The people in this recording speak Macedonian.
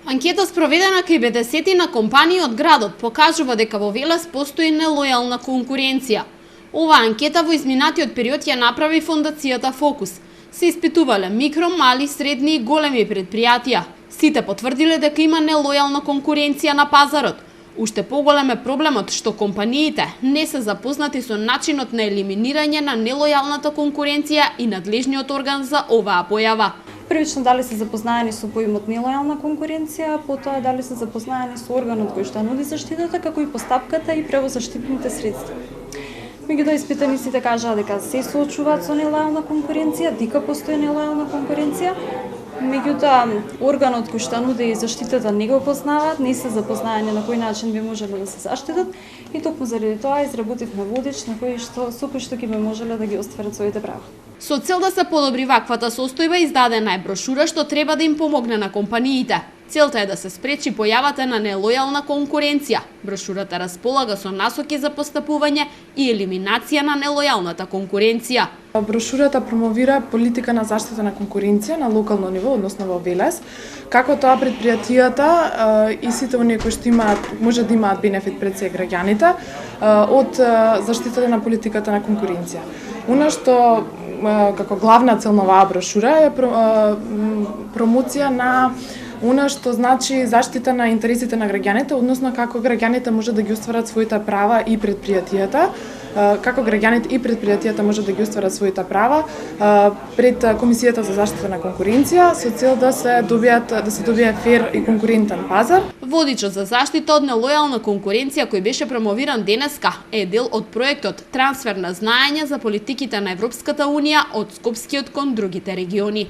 Анкета спроведена кај 50 на компании од градот покажува дека во Велес постои нелојална конкуренција. Оваа анкета во изминатиот период ја направи фондацијата Фокус. Се испитувале микро, мали, средни и големи предпријатија. Сите потврдиле дека има нелојална конкуренција на пазарот. Уште поголем е проблемот што компаниите не се запознати со начинот на елиминирање на нелојалната конкуренција и надлежниот орган за оваа појава. Првично дали се запознаени со поимот нелојална конкуренција, потоа дали се запознаени со органот кој што нуди заштитата, како и постапката и правозаштитните средства. Меѓутоа испитаниците кажаа дека се соочуваат со нелојална конкуренција, дека постои нелојална конкуренција. Меѓутоа органот кој што нуди заштитата не го познаваат, не се запознаени на кој начин би можеле да се заштитат и токму заради тоа изработивме водич со кој што ќе би можеле да ги остварат своите права. Со цел да се подобри ваквата состојба, издадена е брошура што треба да им помогне на компаниите. Целта е да се спречи појавата на нелојална конкуренција. Брошурата располага со насоки за постапување и елиминација на нелојалната конкуренција. Брошурата промовира политика на заштита на конкуренција на локално ниво, односно во Велес, како тоа предпријатијата и сите оние кои што може да имаат бенефит пред се граѓаните од заштитата на политиката на конкуренција. Она што како главна цел на оваа брошура е промоција на она што значи заштита на интересите на граѓаните, односно како граѓаните може да ги остварат своите права и предпријатијата, како граѓаните и предпријатијата може да ги остварат своите права пред Комисијата за заштита на конкуренција со цел да се добие фер и конкурентен пазар. Водичот за заштита од нелојална конкуренција кој беше промовиран денеска е дел од проектот Трансфер на знаење за политиките на Европската унија од Скопскиот кон другите региони.